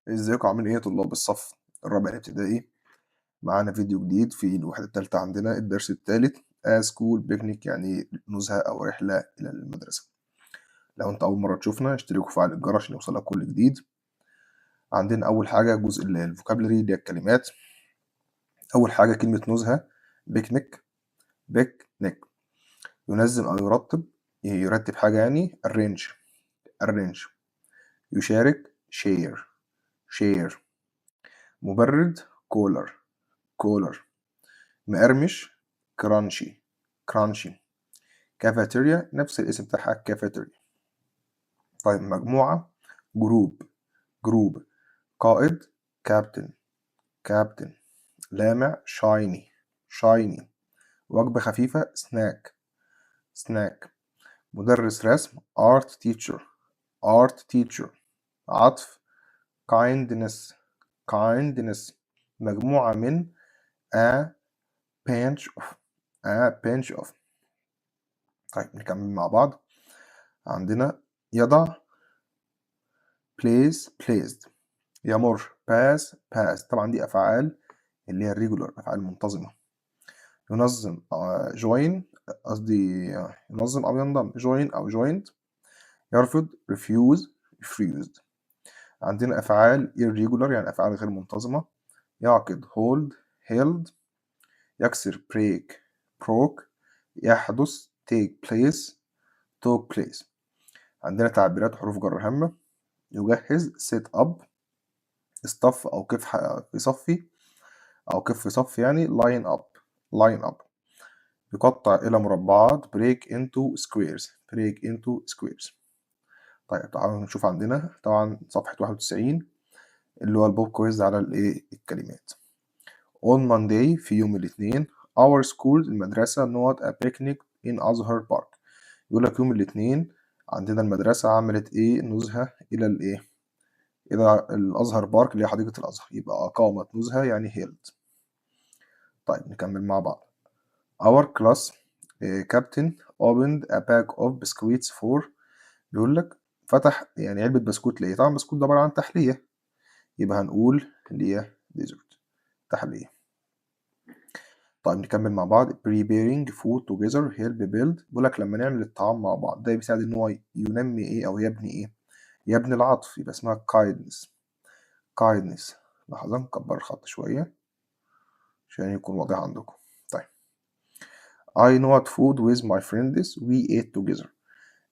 ازيكم عاملين ايه يا طلاب الصف الرابع الابتدائي؟ معانا فيديو جديد في الوحدة التالتة عندنا الدرس الثالث سكول بيكنيك، يعني نزهة أو رحلة إلى المدرسة. لو أنت أول مرة تشوفنا اشترك وفعل الجرس عشان يوصلك كل جديد. عندنا أول حاجة جزء الفوكابلري اللي هي الكلمات. أول حاجة كلمة نزهة بيكنيك. بيكنيك ينظم أو يرتب حاجة، يعني arrange. يشارك share. مبرد cooler. مقرمش كرانشي. كافيتيريا نفس الاسم بتاعها كافيتيريا. طيب مجموعة جروب. قائد كابتن. لامع شايني. وجبة خفيفة سناك. مدرس رسم ارت تيتشر. عطف kindness. مجموعة من a pinch of. طيب نكمل مع بعض. عندنا يضع placed. يمر pass. طبعا دي أفعال اللي هي الريجولار، أفعال منتظمة. ينظم join، قصدي ينظم أو ينضم join أو joined. يرفض refused. عندنا أفعال irregular يعني أفعال غير منتظمة. يعقد held. يكسر broke. يحدث took place. عندنا تعبيرات حروف جر هامة. يجهز set up. اصطف أو كيف في صفي أو كيف في صف، يعني line up. يقطع إلى مربعات break into squares. طيب تعالوا نشوف عندنا طبعا صفحة 91 اللي هو البوب كويز على الكلمات. on Monday في يوم الاثنين our school المدرسة not a picnic in Azhar Park. يقول لك يوم الاثنين عندنا المدرسة عملت نزهة إلى إلى الأزهر بارك اللي هي حديقة الأزهر، يبقى أقامت نزهة يعني held. طيب نكمل مع بعض. Our class captain opened a bag of biscuits for. بيقول لك فتح يعني علبة بسكوت ليه؟ طبعا البسكوت ده عبارة عن تحلية، يبقى هنقول اللي هي dessert، تحلية. طيب نكمل مع بعض. preparing food together help build. بيقول لك لما نعمل الطعام مع بعض ده بيساعد إن هو ينمي أو يبني يبني العطف، يبقى اسمها kindness. لحظة نكبر الخط شوية عشان يكون واضح عندكم. طيب I know what food with my friends we ate together.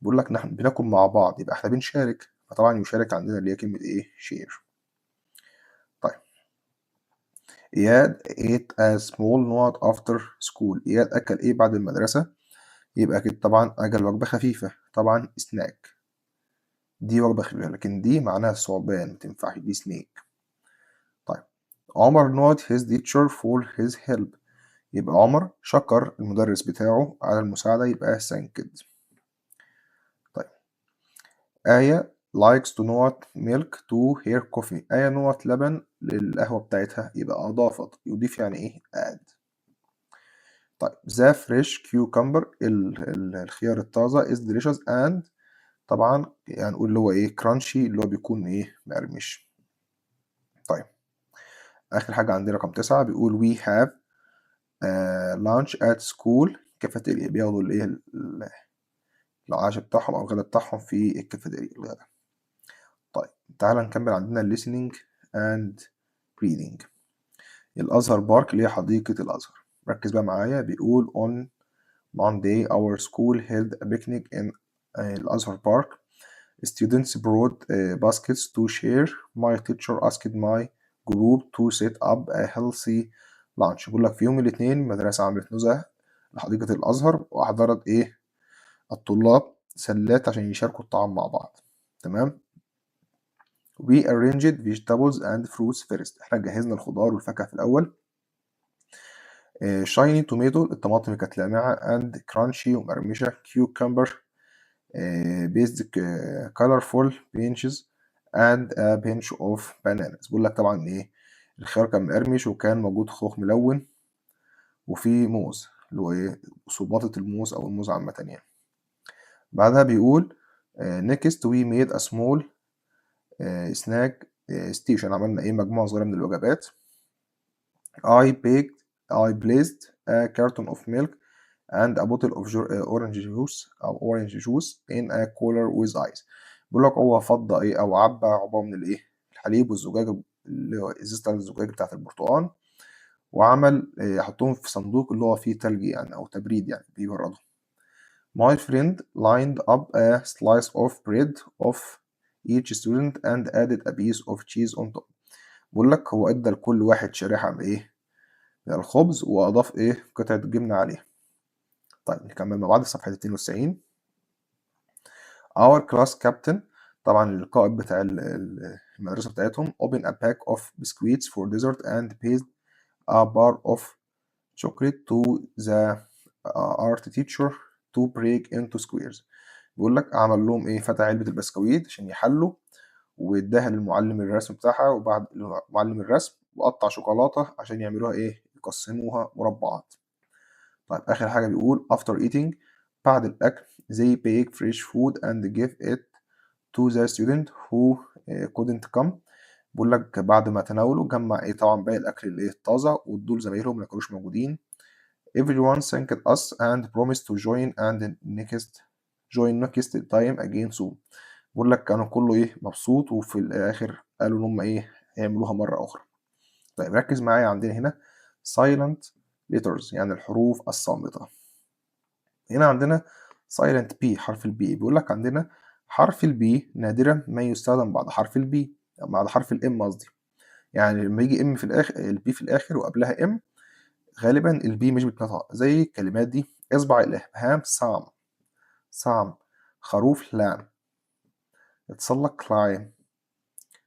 بيقول لك نحن بناكل مع بعض، يبقى احنا بنشارك، فطبعا يشارك عندنا اللي هي كلمة share. طيب إياد ate a small nut after school. إياد أكل بعد المدرسة؟ يبقى أكيد طبعا أكل وجبة خفيفة، طبعا سناك. دي وجبة خفيفة لكن دي معناها ثعبان متنفعش، دي سنيك. طيب عمر not his teacher for his help. يبقى عمر شكر المدرس بتاعه على المساعدة، يبقى thanked. طيب آية likes to not milk to her coffee. آية نوت لبن للقهوة بتاعتها، يبقى أضافت. يضيف يعني add. طيب the fresh cucumber الخيار الطازة is delicious and طبعا يعني نقول اللي هو crunchy اللي هو بيكون مقرمش. طيب آخر حاجة عندنا رقم 9 بيقول we have lunch at school cafeteria. بياخدوا العشاء بتاعهم أو الغداء بتاعهم في الكافيتيريا الغداء. طيب تعالى نكمل. عندنا listening and reading. الأزهر بارك اللي هي حديقة الأزهر. ركز بقى معايا. بيقول on Monday our school held a picnic in الأزهر بارك. Students brought baskets to share. My teacher asked my group to set up a healthy lunch. بيقول لك في يوم الاثنين المدرسة عملت نزهة لحديقة الأزهر وأحضرت الطلاب سلات عشان يشاركوا الطعام مع بعض. تمام. We arranged vegetables and fruits first. احنا جهزنا الخضار والفاكهة في الأول. shiny tomato الطماطم كانت لامعة and crunchy ومقرمشة. cucumber based colorful benches and a pinch of bananas. بقول لك طبعا الخيار كان مقرمش وكان موجود خوخ ملون وفي موز اللي هو صباطة الموز أو الموز عامة يعني. بعدها بيقول next we made a small snack station عملنا إيه مجموعة صغيرة من الوجبات. I placed a carton of milk and a bottle of orange juice in a cooler with ice. بيقول لك هو فضى إيه أو عبى عبوة من الإيه الحليب والزجاج اللي هو إزازة الزجاج بتاعة البرتقال، وعمل حطهم في صندوق اللي هو فيه تلج يعني أو تبريد يعني بيبردهم. My friend lined up a slice of bread of each student and added a piece of cheese on top. بيقول لك هو ادى لكل واحد شريحة من ايه من الخبز واضاف ايه قطعة جبنة عليها. طيب نكمل مع بعض في صفحة 92. Our class captain طبعا القائد بتاع المدرسة بتاعتهم opened a pack of biscuits for dessert and passed a bar of chocolate to the art teacher to break into squares. بيقول لك عمل لهم ايه فتح علبة البسكويت عشان يحلوا واداها للمعلم الرسم بتاعها، وبعد معلم الرسم وقطع شوكولاتة عشان يعملوها ايه يقسموها مربعات. طيب آخر حاجة بيقول after eating بعد الأكل they bake fresh food and give it to the student who couldn't come. بيقول لك بعد ما تناولوا جمع ايه طبعا باقي الأكل اللي ايه الطازة وادوه لزمايلهم اللي مكانوش موجودين. Everyone thanked us and promised to join next time again soon. بيقول لك كانوا كله ايه مبسوط وفي الآخر قالوا إن هم ايه هيعملوها مرة أخرى. طيب ركز معايا عندنا هنا silent letters يعني الحروف الصامتة. هنا عندنا silent B حرف البي. بيقول لك عندنا حرف البي نادرا ما يستخدم بعد حرف البي بعد حرف الام قصدي. يعني لما يجي ام في الآخر البي في الآخر وقبلها ام غالبا البي مش بتنطق زي الكلمات دي اصبع الابهام سام خروف لام يتسلق كلايم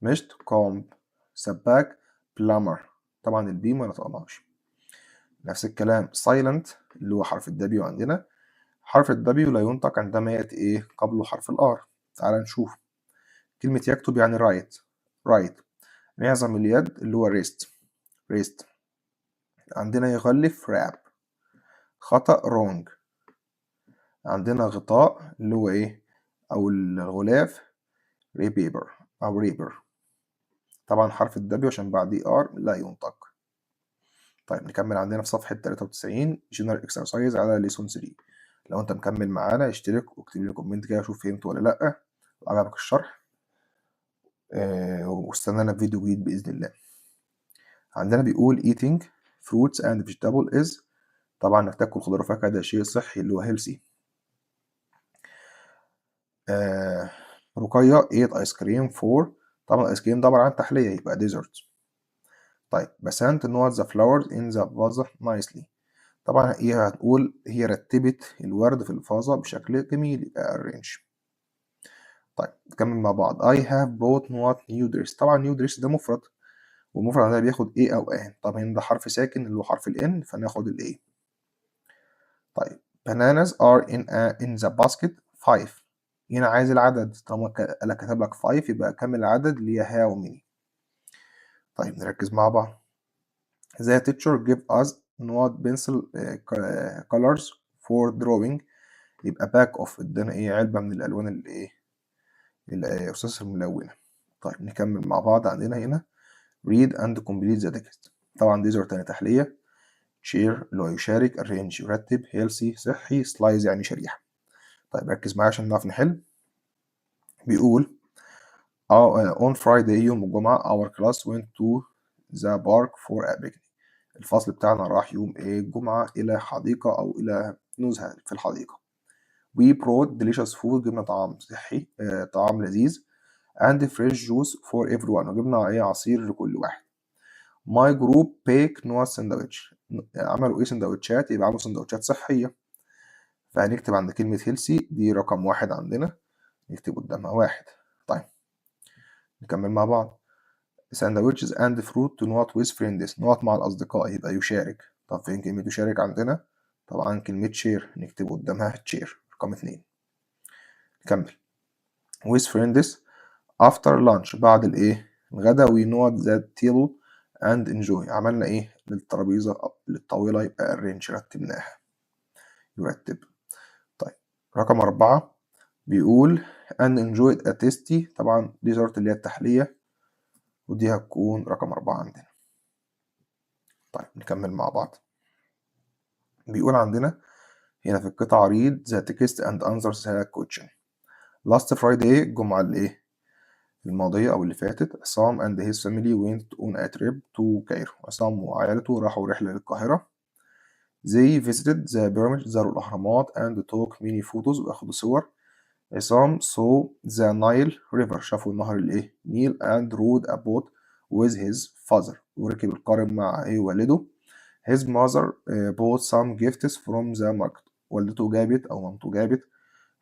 مشت كومب سباك بلامر. طبعا البي ما نطقناش. نفس الكلام silent اللي هو حرف الدبليو عندنا حرف الدبليو لا ينطق عندما يأتي ايه قبله حرف الار. تعال نشوف كلمة يكتب يعني رايت معظم اليد اللي هو ريست. عندنا يغلف راب خطأ wrong. عندنا غطاء اللي هو ايه او الغلاف ريبيبر او ريبر. طبعا حرف الدبليو عشان بعديه ار لا ينطق. طيب نكمل عندنا في صفحة 93 جنرال اكسرسايز على ليسون 3. لو انت مكمل معانا اشترك واكتب لي كومنت كده اشوف فهمت ولا لا وعجبك الشرح. واستنانا في فيديو جديد بإذن الله. عندنا بيقول eating fruits and vegetable is طبعا انك تاكل خضار وفاكهة ده شيء صحي اللي هو healthy. رقية ate ice cream for طبعا الايس كريم ده عبارة عن تحلية يبقى dessert. طيب بسنت نوت the flowers in the vase nicely. طبعا هي هتقول هي رتبت الورد في الفازة بشكل جميل يبقى arrange. طيب نكمل مع بعض I have bought what new dress. طبعا new dress ده مفرد والمفرد ده بياخد ايه او ان. طبعا هنا ده حرف ساكن اللي هو حرف الان فناخد الايه. طيب bananas are in the basket 5. هنا عايز العدد طالما انا كتب لك 5 يبقى كمل العدد اللي هي how many. طيب نركز مع بعض. The teacher give us نوت pencil colors for drawing. يبقى باك اوف ادانا ايه علبة من الالوان الايه الرصاص الملونة. طيب نكمل مع بعض. عندنا هنا read and complete the text. طبعا دي تاني تحلية. share اللي هو يشارك arrange يرتب healthy صحي slice يعني شريحة. طيب ركز معايا عشان نعرف نحل. بيقول on Friday يوم الجمعة our class went to the park for a picnic. الفصل بتاعنا راح يوم ايه الجمعة إلى حديقة أو إلى نزهة في الحديقة. We brought delicious food جبنا طعام صحي طعام لذيذ and fresh juice for everyone وجبنا ايه عصير لكل واحد. My group baked نوع سندوتش. عملوا ايه سندوتشات يبقى عملوا سندوتشات صحية فهنكتب عند كلمة healthy دي رقم 1 عندنا نكتب قدامها 1. طيب نكمل مع بعض. sandwiches and fruit to not with friends نقط مع الأصدقاء يبقى يشارك. طب فين كلمة يشارك عندنا؟ طبعا كلمة share نكتب قدامها share رقم 2. نكمل with friends after lunch بعد الايه الغدا we not that table and enjoy. عملنا ايه للترابيزة للطاولة يبقى arrange رتبناها يرتب. طيب رقم 4 بيقول and enjoyed a tasty طبعا dessert اللي هي التحلية ودي هتكون رقم 4 عندنا. طيب نكمل مع بعض. بيقول عندنا هنا في القطعة read the text and answer the question. last Friday الجمعة الماضية أو اللي فاتت عصام and his family went on a trip to Cairo. عصام وعائلته راحوا رحلة للقاهرة. they visited the pyramids زاروا الأهرامات and took many photos وأخدوا صور. عصام saw the Nile river شافوا النهر نيل and rode a boat with his father وركب القارب مع والده. his mother bought some gifts from the market. والدته جابت أو مامته جابت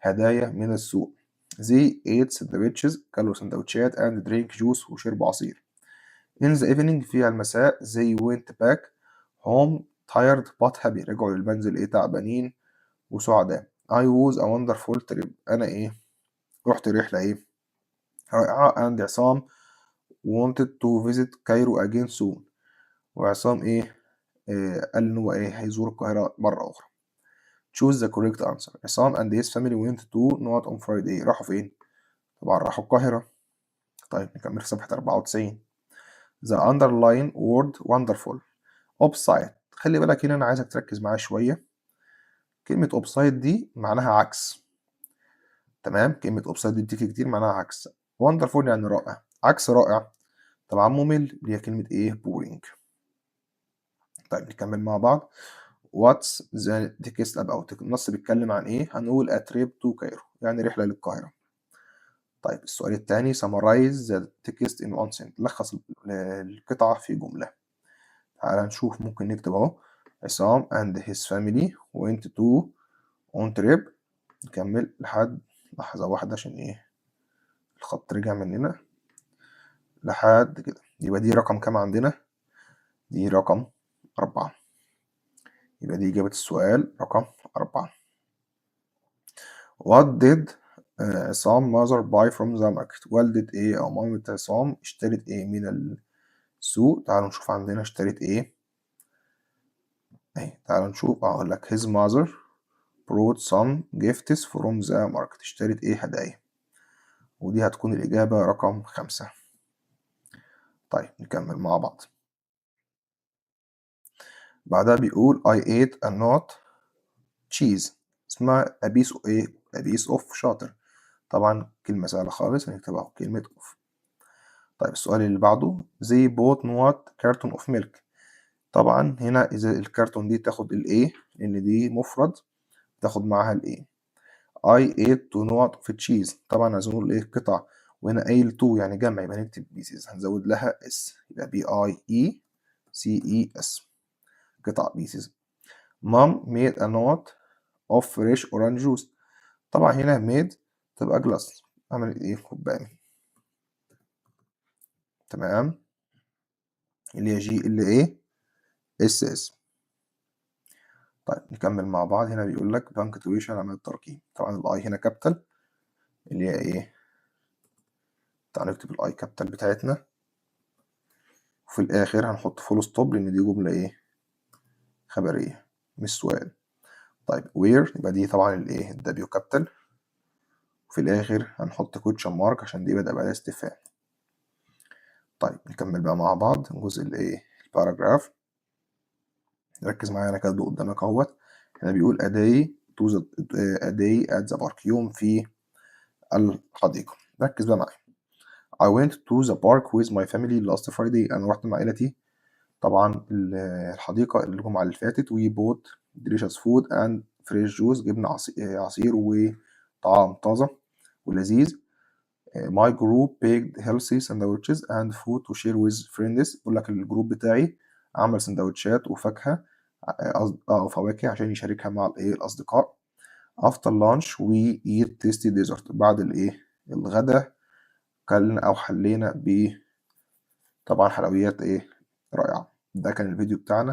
هدايا من السوق. they ate sandwiches كلوا سندوتشات and drink juice وشربوا عصير. in the evening في المساء they went back home tired but happy رجعوا للمنزل تعبانين وسعداء. I was a wonderful trip. أنا رحت رحلة رائعة. and عصام wanted to visit Cairo again soon. وعصام قال إن هو هيزور القاهرة مرة أخرى. choose the correct answer. عصام and his family went to not on Friday. راحوا فين؟ طبعا راحوا القاهرة. طيب نكمل في صفحة 94. the underline word wonderful opposite. خلي بالك هنا أنا عايزك تركز معايا شوية. كلمة opposite دي معناها عكس. تمام، كلمة opposite دي بتيجي كتير معناها عكس. wonderful يعني رائع. عكس رائع طبعا ممل اللي هي كلمة boring. طيب نكمل مع بعض. what's the text about. النص بيتكلم عن هنقول a trip to Cairo يعني رحلة للقاهرة. طيب السؤال الثاني summarize the text in one sentence. لخص القطعة في جملة. تعال نشوف ممكن نكتب اهو عصام and his family went to on trip. نكمل لحد لحظة واحدة عشان الخط رجع مننا لحد كده. يبقى دي رقم كام عندنا؟ دي رقم 4. يبقى دي إجابة السؤال رقم 4. What did عصام mother buy from the market. والدة أو مامة عصام اشترت من السوق. تعالوا نشوف عندنا اشترت تعالوا نشوف أقول لك his mother brought some gifts from the market. اشترت هدايا. ودي هتكون الإجابة رقم 5. طيب نكمل مع بعض. بعدها بيقول I ate a nut cheese. اسمها a piece of a piece of شاطر. طبعا كلمة سهلة خالص هنكتبها كلمة of. طيب السؤال اللي بعده they bought not carton of milk. طبعا هنا إذا الكرتون دي تاخد لأن دي مفرد تاخد معاها I ate two not of cheese. طبعا عايزين نقول قطع وهنا قايل تو يعني جمع يبقى نكتب pieces هنزود لها s يبقى pieces قطع pieces. Mom made a note of fresh orange juice. طبعا هنا made تبقى glass عملت كوباية. تمام اللي هي جي اللي اس. طيب نكمل مع بعض. هنا بيقول لك punctuation عمل الترقيم. طبعا الاي هنا كابيتال اللي هي تعال نكتب الاي كابيتال بتاعتنا وفي الاخر هنحط فول ستوب لان دي جملة خبرية مش سؤال. طيب where يبقى دي طبعا الدبليو كابيتال وفي الاخر هنحط كوتشن مارك عشان دي بدأ بعدها استفهام. طيب نكمل بقى مع بعض جزء الباراجراف. ركز معايا انا كاتبه قدامك اهوت. هنا بيقول a day at the park يوم في الحديقة. ركز بقى معايا. I went to the park with my family last Friday. أنا رحت مع عائلتي طبعا الحديقة الجمعة اللي فاتت. we bought delicious food and fresh juice. جبنا عصير وطعام طازة ولذيذ. my group baked healthy sandwiches and food to share with friends. بقول لك الجروب بتاعي عمل سندوتشات وفاكهة وفواكه عشان يشاركها مع الأصدقاء. after lunch we eat tasty dessert. بعد الغدا كلنا أو حلينا طبعا حلويات رائعة. ده كان الفيديو بتاعنا.